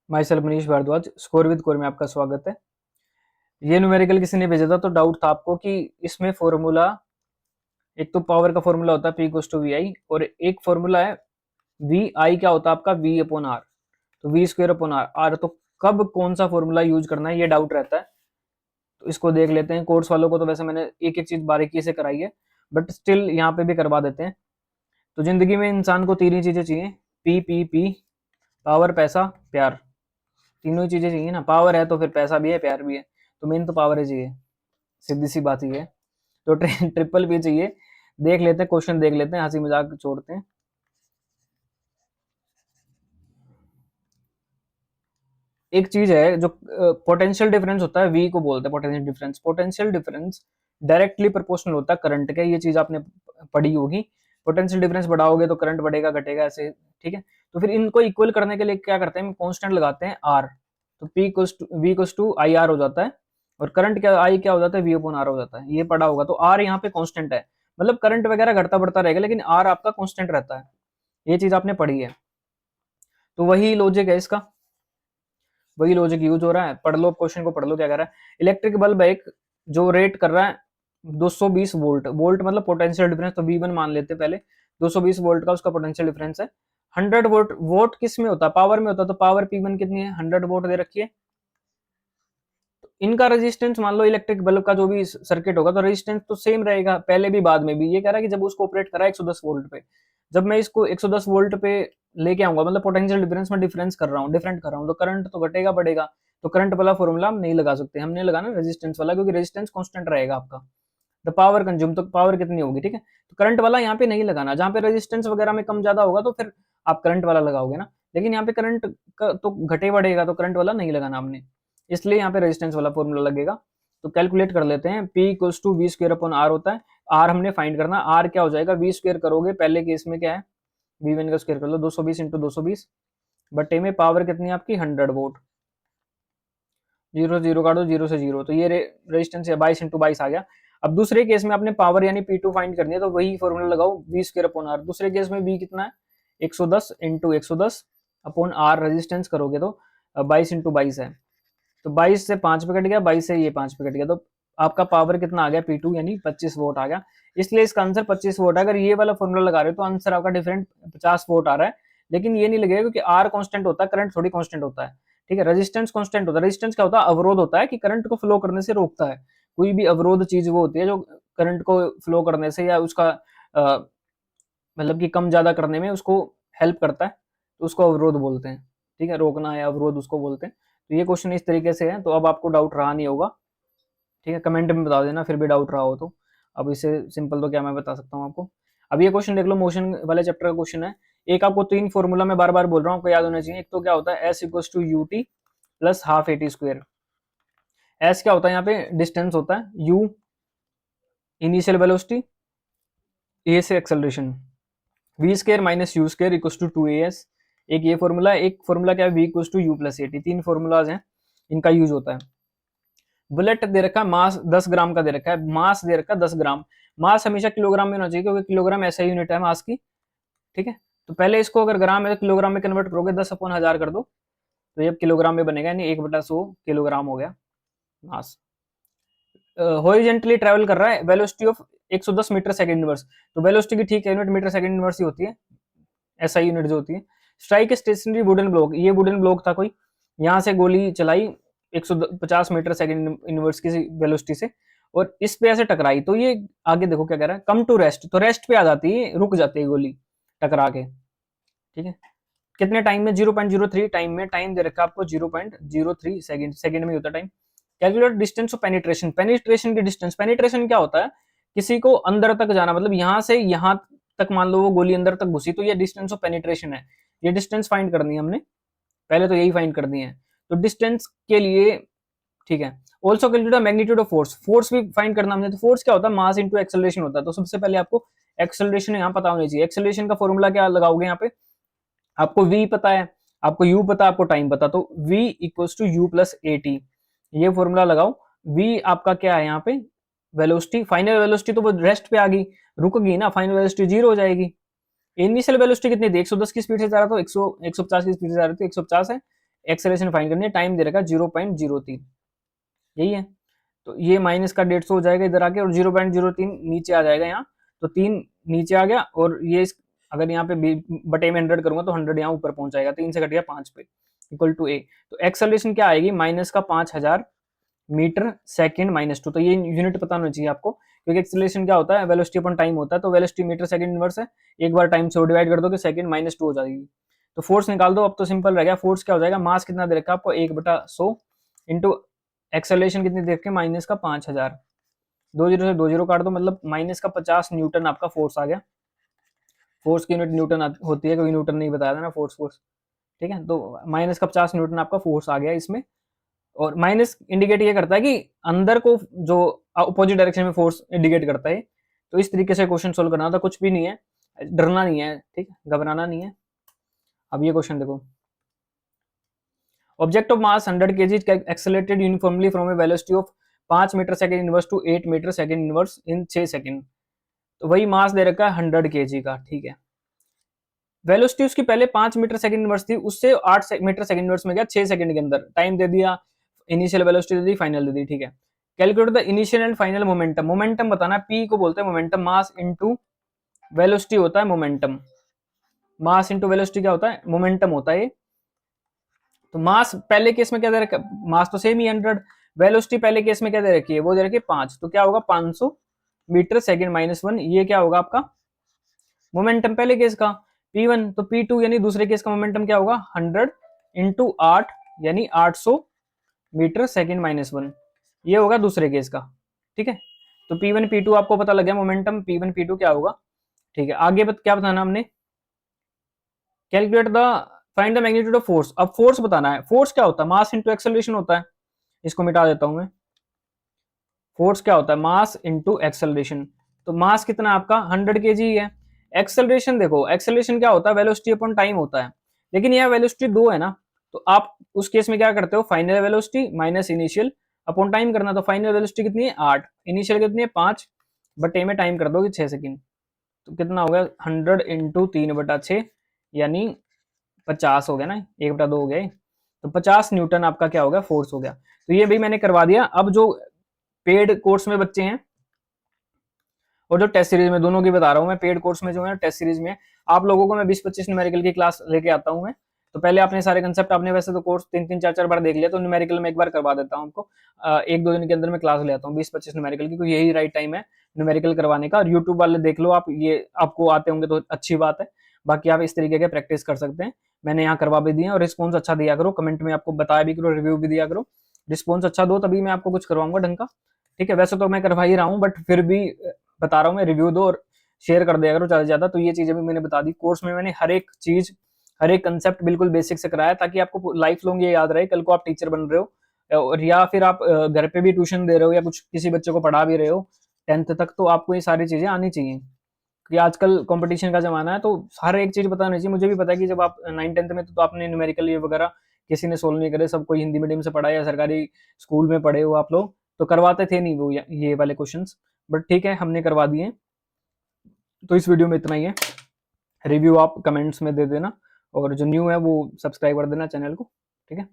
My self Manish Bhardwaj, score with core में आपका स्वागत है। ये न्यूमेरिकल किसी ने भेजा था तो डाउट था आपको कि इसमें फॉर्मूला, एक तो पावर का फॉर्मूला होता है पी इक्वल्स टू वी आई, और एक फॉर्मूला है वी आई क्या होता है आपका वी अपॉन आर, तो V square upon R R, तो कब कौन सा फॉर्मूला यूज करना है ये डाउट रहता है। तो इसको देख लेते हैं। कोर्स वालों को तो वैसे मैंने एक एक चीज बारीकी से कराई है, बट स्टिल यहाँ पे भी करवा देते हैं। तो जिंदगी में इंसान को तीन ही चीजें चाहिए, पी पी पी, पावर पैसा प्यार, तीनों ही चीजें चाहिए ना। पावर है तो फिर पैसा भी है, प्यार भी है, तो मेन तो पावर ही चाहिए, सीधी सी बात ही है। तो ट्रिपल भी चाहिए। देख लेते हैं क्वेश्चन, देख लेते हैं, हंसी मजाक छोड़ते हैं। एक चीज है जो पोटेंशियल डिफरेंस होता है, वी को बोलते हैं potential difference. Potential difference directly proportional होता है करंट के, ये चीज आपने पढ़ी होगी। पोटेंशियल डिफरेंस बढ़ाओगे तो करंट बढ़ेगा घटेगा ऐसे, ठीक है। तो फिर इनको इक्वल करने के लिए क्या करते हैं, कांस्टेंट लगाते हैं आर, तो P V equals to I R हो जाता है, और करंट क्या आई क्या हो जाता है वी अपॉन आर हो जाता है। ये पढ़ा होगा। तो आर यहाँ पे कांस्टेंट है, मतलब करंट वगैरह घटता बढ़ता रहेगा, लेकिन आर आपका कांस्टेंट रहता है। ये चीज आपने पढ़ी है। तो वही लॉजिक है इसका, वही लॉजिक यूज हो रहा है। पढ़ लो क्वेश्चन को, पढ़ लो क्या कर रहा है। इलेक्ट्रिक बल्ब एक जो रेट कर रहा है 220 वोल्ट, वोल्ट मतलब पोटेंशियल डिफरेंस, तो V1 मान लेते हैं पहले। 220 वोल्ट का उसका पोटेंशियल डिफरेंस है। 100 वोल्ट, वोट किस में होता है, पावर में होता है, तो पावर P1 कितनी है, 100 वोट दे रखी है। तो इनका रेजिस्टेंस मान लो, इलेक्ट्रिक बल्ब का जो भी सर्किट होगा तो रेजिस्टेंस तो सेम रहेगा पहले भी बाद में भी। ये कह रहा है कि जब उसको ऑपरेट करा 110 वोल्ट पे, जब मैं इसको 110 वोल्ट पे लेके आऊंगा, मतलब पोटेंशियल डिफरेंस में डिफरेंस कर रहा हूँ, डिफरेंट कर रहा हूँ, तो करंट तो घटेगा बढ़ेगा। तो करंट वाला फॉर्मूला हम नहीं लगा सकते, हमने लगाना रेजिस्टेंस वाला, क्योंकि रेजिस्टेंस कांस्टेंट रहेगा आपका। द पावर कंज्यूम, तो पावर कितनी होगी, ठीक है। तो करंट वाला यहाँ पे नहीं लगाना, जहाँ पे रेजिस्टेंस वगैरह में कम ज्यादा होगा तो फिर आप करंट वाला लगाओगे ना, लेकिन यहाँ पे करंट का तो घटे बढ़ेगा, तो करंट वाला नहीं लगाना हमने, इसलिए यहाँ पे रेजिस्टेंस वाला फॉर्मूला लगेगा। तो कैलकुलेट कर लेते हैं। P equals to V square upon R होता है। आर हमने फाइंड करना, आर क्या हो जाएगा, वी स्क्वेयर करोगे पहले केस में क्या है, V1 का स्क्वेयर कर लो, 220 इंटू 220 बट्टे में पावर कितनी है आपकी 100 वोट, जीरो जीरो काटो, जीरो से जीरो, तो ये रेजिस्टेंस है 22 इंटू 22 आ गया। अब दूसरे केस में आपने पावर यानी P2 फाइंड करनी है, तो वही फॉर्मूला लगाओ, वी स्क्वेयर अपॉन आर। दूसरे केस में V कितना है, 110 इंटू 110 अपॉन आर, रेजिस्टेंस करोगे तो 22 इंटू 22 है, तो 22 से 5 पे कट गया, 22 से ये 5 पे कट गया, तो आपका पावर कितना आ गया P2 यानी 25 वोट आ गया। इसलिए इसका आंसर 25 वोट है। अगर ये वाला फॉर्मूला लगा रहे हो तो आंसर आपका डिफरेंट 50 वोट आ रहा है, लेकिन ये नहीं लगेगा क्योंकि आर कांस्टेंट होता है, करंट थोड़ी कांस्टेंट होता है, ठीक है। रेजिस्टेंस कांस्टेंट होता है। रेजिस्टेंस क्या होता है, अवरोध होता है कि करंट को फ्लो करने से रोकता है। कोई भी अवरोध चीज वो होती है जो करंट को फ्लो करने से या उसका मतलब कि कम ज्यादा करने में उसको हेल्प करता है, तो उसको अवरोध बोलते हैं, ठीक है। रोकना है अवरोध उसको बोलते हैं। तो ये क्वेश्चन इस तरीके से है, तो अब आपको डाउट रहा नहीं होगा, ठीक है। कमेंट में बता देना फिर भी डाउट रहा हो तो। अब इससे सिंपल तो क्या मैं बता सकता हूँ आपको। अब ये क्वेश्चन देख लो, मोशन वाले चैप्टर का क्वेश्चन है। एक आपको तीन फॉर्मूला में बार बार बोल रहा हूँ, आपको याद होना चाहिए। एक तो क्या होता है, S equals to U T plus half A T square. S क्या होता है यहाँ पे, डिस्टेंस होता है, यू इनिशियल वेलोसिटी, ए से acceleration, V square minus U square equals to 2as। एक ये फॉर्मूला है, एक फॉर्मूला क्या है, V equals to U plus A T. तीन फॉर्मूलाज हैं, इनका यूज होता है। बुलेट दे रखा है, मास 10 ग्राम का दे रखा है, मास दे रखा है 10 ग्राम। मास हमेशा किलोग्राम में होना चाहिए क्योंकि किलोग्राम ऐसा यूनिट है मास की, ठीक है। तो पहले इसको अगर ग्राम है तो किलोग्राम में कन्वर्ट करोगे, 10 अपॉन 1000 कर दो, तो ये किलोग्राम में बनेगा, यानी 1/100 किलोग्राम हो गया मास। हॉरिजेंटली ट्रेवल कर रहा है, velocity of 110 metre second inverse, तो वेलोसिटी की ठीक है यूनिट मीटर सेकंड इनवर्स ही होती है, ऐसा यूनिट जो होती है। स्ट्राइक स्टेशनरी वुडन ब्लॉक, ये वुडन ब्लॉक था कोई, यहाँ से गोली चलाई 150 मीटर सेकंड इनवर्स की वेलोसिटी से, और इस पे ऐसे टकराई, तो ये आगे देखो क्या कह रहा है, कम टू रेस्ट, तो रेस्ट पे आ जाती है, रुक जाती है गोली टकरा के, ठीक है। कितने टाइम में, 0.03 टाइम में, टाइम दे रखा है आपको 0.03 सेकंड, सेकंड में होता है time. Calculate distance of penetration, penetration की डिस्टेंस, पेनिट्रेशन क्या होता है, किसी को अंदर तक जाना, मतलब यहां से यहां तक मान लो वो गोली अंदर तक घुसी, तो ये डिस्टेंस ऑफ पेनिट्रेशन है। ये डिस्टेंस फाइंड करनी है हमने, पहले तो यही फाइंड करनी है। तो डिस्टेंस के लिए, ठीक है। Also calculate magnitude of force, force भी फाइंड करना हमने। तो फोर्स क्या होता है, मास इंटू एक्सेलरेशन होता है। तो सबसे पहले आपको एक्सेलरेशन यहाँ पता होनी चाहिए। एक्सेलरेशन का फॉर्मूला क्या लगाओगे यहाँ पे, आपको v पता है, आपको u पता है, आपको टाइम पता, तो v equals to U plus A T, ये फॉर्मूला लगाओ। v आपका क्या है यहाँ पे, वेलोसिटी, फाइनल वेलोसिटी तो वो रेस्ट पे आ गई, रुक गई ना, फाइनल वेलोसिटी 0 हो जाएगी। इनिशियल वेलोसिटी कितनी थी, 110 की स्पीड से जा रहा था, 150 की स्पीड से जा रही थी, 150 है, एक्सेलरेशन फाइंड करनी है, टाइम दे रखा है 0.03, यही है। तो ये माइनस का 150 हो जाएगा इधर आके, और 0.03 नीचे आ जाएगा यहाँ, तो 3 नीचे आ गया, और ये अगर यहाँ पे बटे में 100 करूंगा तो 100 यहाँ ऊपर पहुंच जाएगा, 3 से कट गया 5 पे, इक्वल टू ए। तो एक्सेलरेशन क्या आएगी, माइनस का 5000 मीटर सेकंड माइनस 2। तो ये यूनिट पता होना चाहिए आपको, क्योंकि एक्सेलरेशन क्या होता है, वेलोसिटी अपॉन टाइम होता है, तो वेलोसिटी मीटर सेकंड इनवर्स है, एक बार टाइम से डिवाइड कर दो कि सेकंड -2 हो जाएगी। तो फोर्स निकाल दो, अब तो सिंपल रह गया, फोर्स क्या हो जाएगा, मास कितना दे रखा है आपको 1/100 इंटू एक्सेलरेशन कितनी दे रखी है, माइनस का 5000, 20 से 20 काट दो, मतलब माइनस का 50 न्यूटन आपका फोर्स आ गया। फोर्स की यूनिट न्यूटन होती है, कोई न्यूटन नहीं बताया था ना, फोर्स, ठीक है। तो माइनस का 50 न्यूटन आपका फोर्स आ गया इसमें, और माइनस इंडिकेट ये करता है कि अंदर को जो अपोजिट डायरेक्शन में फोर्स इंडिकेट करता है। तो इस तरीके से क्वेश्चन सोल्व करना था, कुछ भी नहीं है, डरना नहीं है, ठीक है, घबराना नहीं है। अब ये क्वेश्चन देखो, object of mass 100 kg accelerated uniformly from a velocity of 5 metre second inverse to 8 metre second inverse in 6 second. तो वही मास दे रखा है 100 kg का, ठीक है। वेलोसिटी उसकी पहले 5 मीटर सेकंड इनवर्स थी, उससे 8 मीटर सेकंड इनवर्स में गया 6 सेकंड के अंदर, टाइम दे दिया, इनिशियल वेलोसिटी दे दी, फाइनल दे दी, ठीक है। Calculate the initial and final momentum, momentum बताना है, पी को बोलते हैं मोमेंटम, मास इनटू वेलोसिटी होता है मोमेंटम, मास इनटू वेलोसिटी क्या होता है, मोमेंटम होता है। तो मास पहले केस में क्या दे रखा, मास तो सेम ही 100, वेलोसिटी पहले केस में क्या दे रखी है, वो दे रखी है 5, तो क्या होगा 500 मीटर सेकंड -1, ये क्या होगा आपका मोमेंटम पहले केस का। P1 तो P2 यानी दूसरे केस का मोमेंटम क्या होगा, 100 इंटू 8 यानी 800 मीटर सेकंड -1, ये होगा दूसरे केस का, ठीक है। तो P1 P2 आपको पता लग गया मोमेंटम, P1 P2 क्या होगा, ठीक है। आगे क्या बताना हमने, calculate the find the magnitude of force. अब फोर्स बताना है, फोर्स क्या होता है, मास इंटू एक्सेलरेशन होता है, इसको मिटा देता हूं मैं। फोर्स क्या होता है, मास इंटू एक्सेलरेशन। तो मास कितना आपका 100 kg है। एक्सेलरेशन देखो, एक्सेलरेशन क्या होता है, वेलोसिटी अपॉन टाइम होता है, लेकिन यह वेलोसिटी 2 है ना, तो आप उस केस में क्या करते हो, final velocity minus initial upon time करना। तो फाइनल वेलोसिटी कितनी है 8, इनिशियल कितनी है 5, बटे में टाइम कर दोगे 6 सेकंड, तो कितना हो गया 100 इंटू 3/6 यानी 50 हो गया ना, 1/2 हो गया, तो 50 न्यूटन आपका क्या हो गया, फोर्स हो गया। तो ये भी मैंने करवा दिया। अब जो पेड कोर्स में बच्चे हैं और जो टेस्ट सीरीज में, दोनों की बता रहा हूँ मैं, पेड कोर्स में जो है टेस्ट सीरीज में आप लोगों को मैं 20-25 न्यूमेरिकल की क्लास लेके आता हूँ मैं। तो पहले आपने सारे कंसेप्ट, आपने वैसे तो कोर्स 3-3 4-4 बार देख लिया, तो न्यूमेरिकल में एक बार करवा देता हूँ आपको, 1-2 दिन के अंदर मैं क्लास ले आता हूँ 20-25 न्यूमेरिकल की, क्योंकि यही राइट टाइम है न्यूमेरिकल करवाने का। और यूट्यूब वाले देख लो आप, ये आपको आते होंगे तो अच्छी बात है, बाकी आप इस तरीके के प्रैक्टिस कर सकते हैं। मैंने यहाँ करवा भी दिए, और रिस्पॉन्स अच्छा दिया करो, कमेंट में आपको बताया भी करो, रिव्यू भी दिया करो, रिस्पॉन्स अच्छा दो तभी मैं आपको कुछ करवाऊंगा ढंग का, ठीक है। वैसे तो मैं करवा ही रहा हूँ, बट फिर भी बता रहा हूँ मैं, रिव्यू दो और शेयर कर दिया करो ज्यादा से ज्यादा। तो ये चीजें भी मैंने बता दी, कोर्स में मैंने हर एक चीज, हर एक कंसेप्ट बिल्कुल बेसिक से कराया, ताकि आपको लाइफ लॉन्ग ये याद रहे, कल को आप टीचर बन रहे हो, और या फिर आप घर पे भी ट्यूशन दे रहे हो, या कुछ किसी बच्चे को पढ़ा भी रहे हो 10th तक, तो आपको ये सारी चीजें आनी चाहिए, क्योंकि आजकल कंपटीशन का जमाना है, तो हर एक चीज पता नहीं चाहिए। मुझे भी पता है कि जब आप 9th-10th में, तो आपने न्यूमेरिकल ये वगैरह किसी ने सोल्व नहीं करे, सब कोई हिंदी मीडियम से पढ़ा है या सरकारी स्कूल में पढ़े हो आप लोग, तो करवाते थे नहीं वो ये वाले क्वेश्चंस, बट ठीक है हमने करवा दिए। तो इस वीडियो में इतना ही है, रिव्यू आप कमेंट्स में दे देना, और जो न्यू है वो सब्सक्राइब कर देना चैनल को, ठीक है।